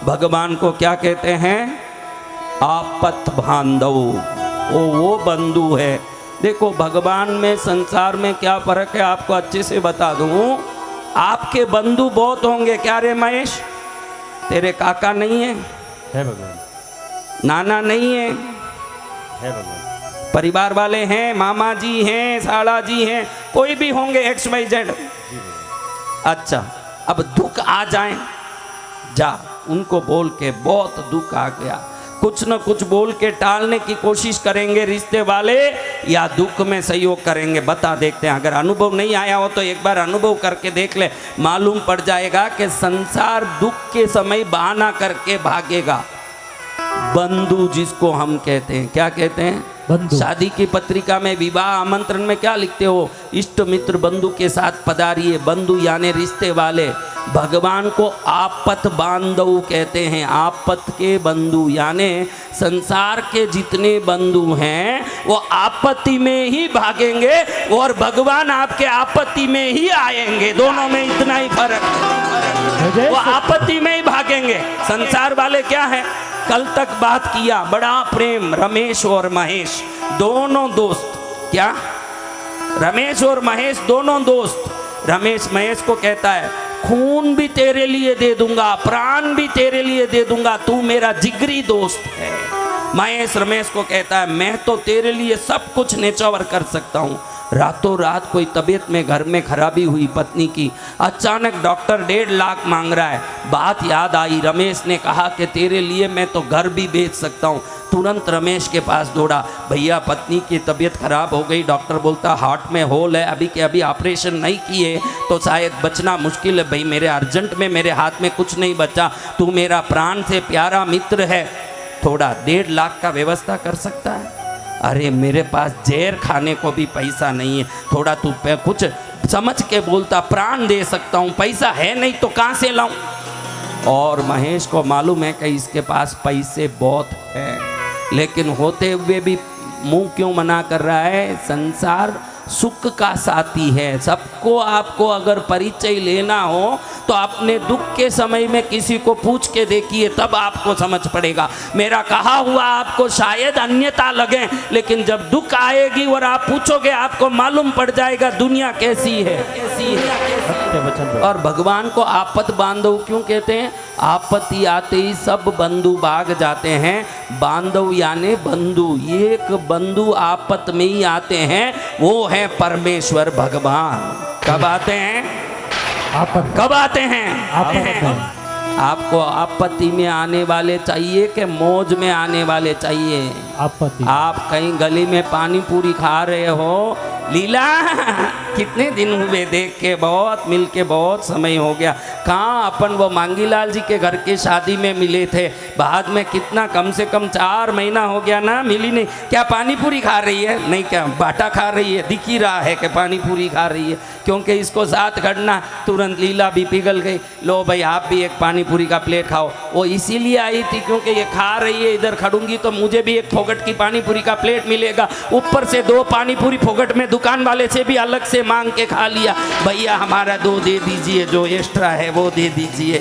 भगवान को क्या कहते हैं? आपत बांधव। वो बंधु है। देखो भगवान में संसार में क्या फर्क है आपको अच्छे से बता दूं। आपके बंधु बहुत होंगे, क्या रे महेश? तेरे काका नहीं है भगवान। नाना नहीं है भगवान। परिवार वाले हैं, मामा जी हैं, साला जी हैं, कोई भी होंगे XYZ। अच्छा, अब दुख आ जाए, जा उनको बोल के बहुत दुख आ गया, कुछ न कुछ बोल के टालने की कोशिश करेंगे रिश्ते वाले, या दुख में सहयोग करेंगे? बता देखते हैं। अगर अनुभव नहीं आया हो तो एक बार अनुभव करके देख ले, मालूम पड़ जाएगा कि संसार दुख के समय बहाना करके भागेगा। बंधु जिसको हम कहते हैं, क्या कहते हैं? बंधु। शादी की पत्रिका में विवाह आमंत्रण में क्या लिखते हो? इष्ट मित्र बंधु के साथ पधारिए। बंधु यानी रिश्ते वाले। भगवान को आपत बांधव कहते हैं। आपत के बंधु यानी संसार के जितने बंधु हैं वो आपत्ति में ही भागेंगे और भगवान आपके आपत्ति में ही आएंगे। दोनों में इतना ही फर्क है। वो आपत्ति में ही भागेंगे। संसार वाले क्या है? कल तक बात किया, बड़ा प्रेम, रमेश और महेश दोनों दोस्त। क्या? रमेश और महेश दोनों दोस्त। रमेश महेश को कहता है खून भी तेरे लिए दे दूंगा, प्राण भी तेरे लिए दे दूंगा, तू मेरा जिगरी दोस्त है। महेश रमेश को कहता है मैं तो तेरे लिए सब कुछ नेचर कर सकता हूँ। रातों रात कोई तबीयत में घर में खराबी हुई पत्नी की, अचानक डॉक्टर 1.5 लाख मांग रहा है। बात याद आई, रमेश ने कहा कि तेरे लिए मैं तो घर भी बेच सकता हूँ। तुरंत रमेश के पास दौड़ा, भैया पत्नी की तबीयत खराब हो गई, डॉक्टर बोलता हार्ट में होल है, अभी के अभी ऑपरेशन नहीं किए तो शायद बचना मुश्किल है। भाई मेरे अर्जेंट में मेरे हाथ में कुछ नहीं बचा, तू मेरा प्राण से प्यारा मित्र है, थोड़ा 1.5 लाख का व्यवस्था कर सकता है? अरे मेरे पास जहर खाने को भी पैसा नहीं है, थोड़ा तू कुछ समझ के बोलता, प्राण दे सकता हूँ, पैसा है नहीं तो कहाँ से लाऊं? और महेश को मालूम है कि इसके पास पैसे बहुत हैं, लेकिन होते हुए भी मुंह क्यों मना कर रहा है? संसार सुख का साथी है। सबको आपको अगर परिचय लेना हो तो अपने दुख के समय में किसी को पूछ के देखिए, तब आपको समझ पड़ेगा। मेरा कहा हुआ आपको शायद अन्यथा लगे, लेकिन जब दुख आएगी और आप पूछोगे आपको मालूम पड़ जाएगा दुनिया कैसी है, कैसी है। और भगवान को आपत बांधव क्यों कहते हैं? आपत्ति आते ही सब बंधु भाग जाते हैं। बांधव यानी बंधु, एक बंधु आपत में ही आते हैं, वो है परमेश्वर भगवान। कब आते हैं? कब आते हैं? आपको आपत्ति में आने वाले चाहिए कि मौज में आने वाले चाहिए? आपत्ति। आप कहीं गली में पानी पूरी खा रहे हो, लीला कितने दिन हुए देख के, बहुत मिल के बहुत समय हो गया, कहाँ अपन वो मांगीलाल जी के घर की शादी में मिले थे, बाद में कितना कम से कम 4 महीना हो गया ना, मिली नहीं। क्या पानी पूरी खा रही है? नहीं, क्या बाटा खा रही है? दिख ही रहा है कि पानी पूरी खा रही है, क्योंकि इसको साथ खड़ना, तुरंत लीला भी पिघल गई, लो भाई आप भी एक पानी पूरी का प्लेट खाओ। वो इसीलिए आई थी क्योंकि ये खा रही है, इधर खड़ूंगी तो मुझे भी एक फोगट की पानी पूरी का प्लेट मिलेगा, ऊपर से 2 पानी पूरी फोगट में दुकान वाले से भी अलग से मांग के खा लिया। भैया हमारा 2 दे दीजिए, जो एक्स्ट्रा है वो दे दीजिए।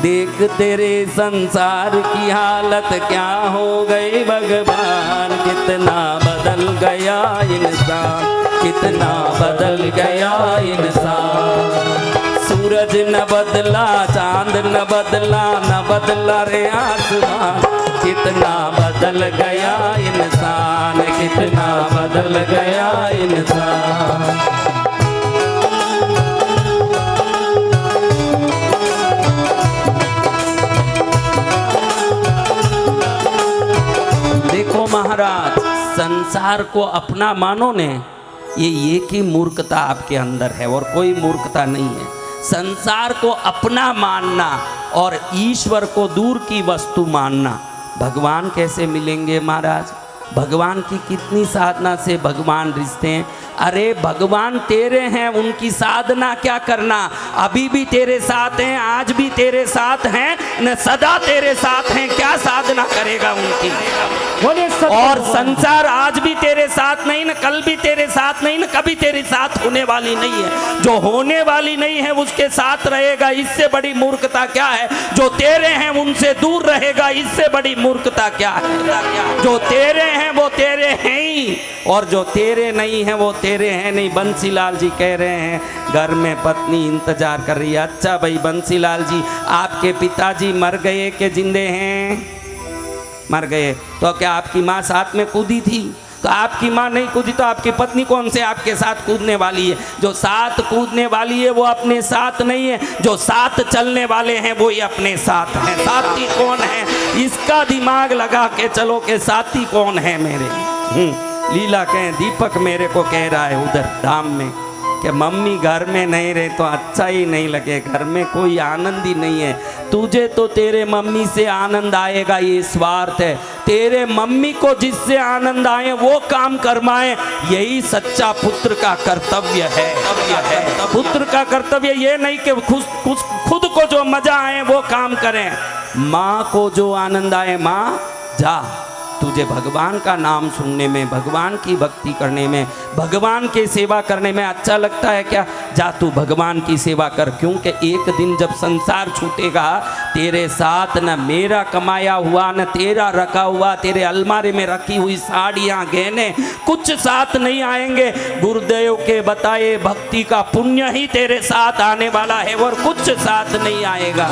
देख तेरे संसार की हालत क्या हो गई भगवान, कितना बदल गया इंसान, कितना बदल गया इंसान। सूरज न बदला, चांद न बदला, न बदला रे आसमान, कितना बदल गया इंसान, कितना बदल गया इंसान। देखो महाराज, संसार को अपना मानो ने, ये एक ही मूर्खता आपके अंदर है और कोई मूर्खता नहीं है। संसार को अपना मानना और ईश्वर को दूर की वस्तु मानना। भगवान कैसे मिलेंगे महाराज? भगवान की कितनी साधना से भगवान रिश्ते हैं। अरे भगवान तेरे हैं, उनकी साधना क्या करना? अभी भी तेरे साथ हैं, आज भी तेरे साथ हैं, न सदा तेरे साथ हैं, क्या साधना करेगा उनकी? और संसार आज भी तेरे साथ नहीं, न कल भी तेरे साथ नहीं, न कभी तेरे साथ होने वाली नहीं है। जो होने वाली नहीं है उसके साथ रहेगा, इससे बड़ी मूर्खता क्या है? जो तेरे हैं उनसे दूर रहेगा, इससे बड़ी मूर्खता क्या है। जो तेरे हैं वो तेरे हैं ही, और जो तेरे नहीं हैं वो तेरे हैं नहीं। बंसीलाल जी कह रहे हैं घर में पत्नी इंतजार कर रही है। अच्छा भाई बंसीलाल जी, आपके पिताजी मर गए कि जिंदे हैं? मर गए। तो क्या आपकी माँ साथ में कूदी थी? तो आपकी माँ नहीं कूदी तो आपकी पत्नी कौन से आपके साथ कूदने वाली है? जो साथ कूदने वाली है वो अपने साथ नहीं है, जो साथ चलने वाले हैं वो ही अपने साथ हैं। साथी कौन है इसका दिमाग लगा के चलो कि साथी कौन है मेरे। लीला कहें दीपक मेरे को कह रहा है उधर धाम में कि मम्मी घर में नहीं रहे तो अच्छा ही नहीं लगे, घर में कोई आनंद ही नहीं है। तुझे तो तेरे मम्मी से आनंद आएगा, ये स्वार्थ है। तेरे मम्मी को जिससे आनंद आए वो काम करवाएं, यही सच्चा पुत्र का कर्तव्य है। पुत्र का कर्तव्य ये नहीं कि खुद को जो मजा आए वो काम करें। माँ को जो आनंद आए, माँ जा, तुझे भगवान का नाम सुनने में, भगवान की भक्ति करने में, भगवान की सेवा करने में अच्छा लगता है क्या? जा तू भगवान की सेवा कर, क्योंकि एक दिन जब संसार छूटेगा तेरे साथ न मेरा कमाया हुआ न तेरा रखा हुआ, तेरे अलमारी में रखी हुई साड़ियाँ गहने कुछ साथ नहीं आएंगे। गुरुदेव के बताए भक्ति का पुण्य ही तेरे साथ आने वाला है और कुछ साथ नहीं आएगा।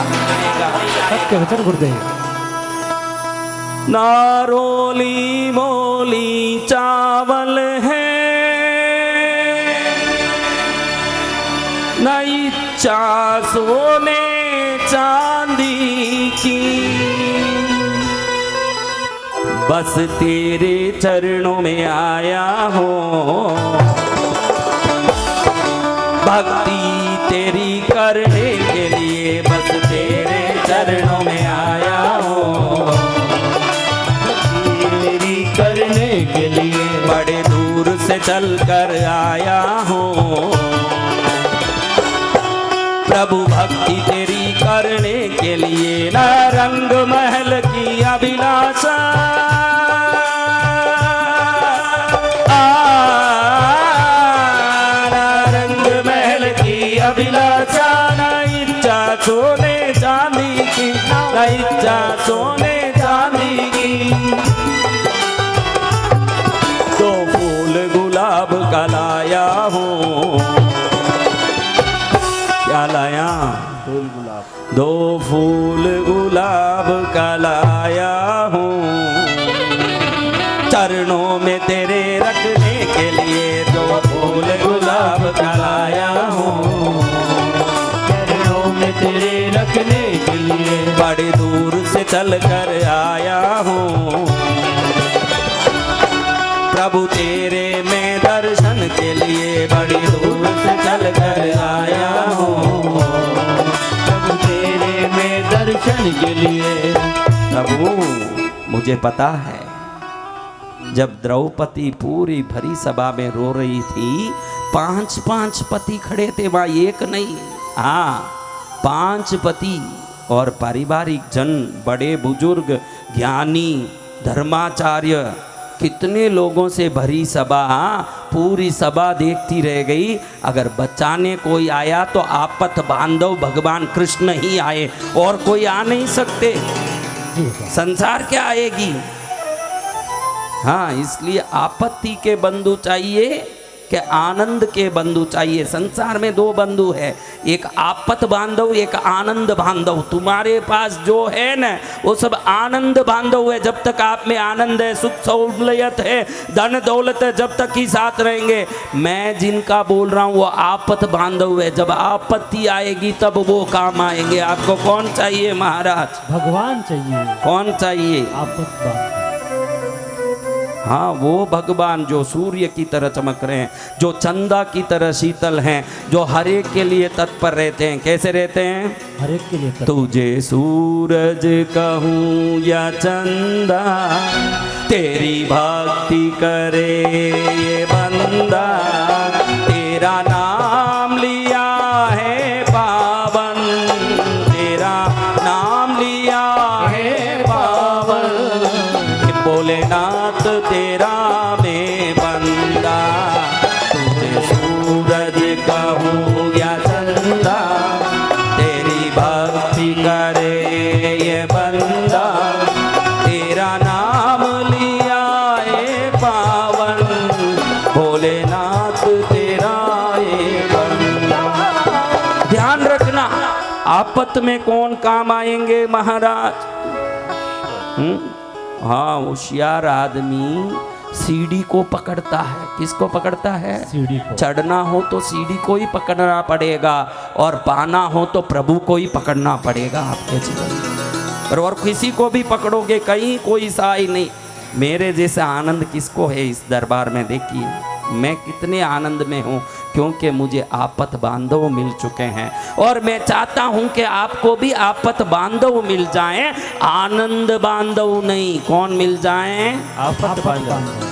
सत्य वचन गुरुदेव। नारोली मोली चावल है, न इच्छा सोने चांदी की, बस तेरे चरणों में आया हूँ, भक्ति तेरी करने के लिए, बस तेरे चरणों में आया हूँ, करने के लिए बड़े दूर से चल कर आया हूँ, प्रभु भक्ति तेरी करने के लिए। न रंग महल की अभिलाषा, न रंग महल की अभिलाषा, न इच्छा सोने चांदी की, न इच्छा सोने चांदी की, दो फूल गुलाब का लाया हूँ। क्या लाया? फूल गुलाब। दो फूल गुलाब का लाया हूँ, चरणों में तेरे रखने के लिए। दो फूल गुलाब का लाया हूँ, चरणों में तेरे रखने के लिए बड़ी दूर से चल कर आया हूँ, प्रभु तेरे मैं दर्शन के लिए बड़ी दूर से चल कर आया हूँ, प्रभु तेरे में दर्शन के लिए। प्रभु मुझे पता है जब द्रौपदी पूरी भरी सभा में रो रही थी, 5-5 पति खड़े थे वहाँ, एक नहीं, हाँ 5 पति और पारिवारिक जन, बड़े बुजुर्ग, ज्ञानी, धर्माचार्य, कितने लोगों से भरी सभा। पूरी सभा देखती रह गई। अगर बचाने कोई आया तो आपत बांधव भगवान कृष्ण ही आए, और कोई आ नहीं सकते। संसार क्या आएगी? हाँ, इसलिए आपत्ति के बंधु चाहिए कि आनंद के बंधु चाहिए। संसार में 2 बंधु है, एक आपत बांधव, एक आनंद बांधव। तुम्हारे पास जो है ना वो सब आनंद बांधव है। जब तक आप में आनंद है, सुख सहूलियत है, धन दौलत है, जब तक ही साथ रहेंगे। मैं जिनका बोल रहा हूँ वो आपत बांधव है। जब आपत्ति आएगी तब वो काम आएंगे। आपको कौन चाहिए महाराज? भगवान चाहिए। कौन चाहिए? आपत बांधव। हाँ, वो भगवान जो सूर्य की तरह चमक रहे हैं, जो चंदा की तरह शीतल हैं, जो हर एक के लिए तत्पर रहते हैं। कैसे रहते हैं? हर एक के लिए तत्पर। तुझे सूरज कहूँ या चंदा, तेरी भक्ति करे ये बंदा, तेरा नाम लिया है पावन, तेरा नाम लिया है पावन, भोलेनाथ तेरा मैं बंदा। तुझे सूरज कहूँ या चंदा, तेरी भक्ति करे ये बंदा, तेरा नाम लिया ए पावन, भोलेनाथ तेरा ए बंदा। ध्यान रखना, आपत में कौन काम आएंगे महाराज? हाँ, होशियार आदमी सीढ़ी को पकड़ता है। किसको पकड़ता है? सीढ़ी को। चढ़ना हो तो सीढ़ी को ही पकड़ना पड़ेगा, और पाना हो तो प्रभु को ही पकड़ना पड़ेगा आपके जीवन में। और किसी को भी पकड़ोगे कहीं कोई सहाय नहीं। मेरे जैसा आनंद किसको है इस दरबार में? देखिए मैं कितने आनंद में हूँ, क्योंकि मुझे आपत बांधव मिल चुके हैं, और मैं चाहता हूँ कि आपको भी आपत बांधव मिल जाएं, आनंद बांधव नहीं। कौन मिल जाएं? आफत बांधव।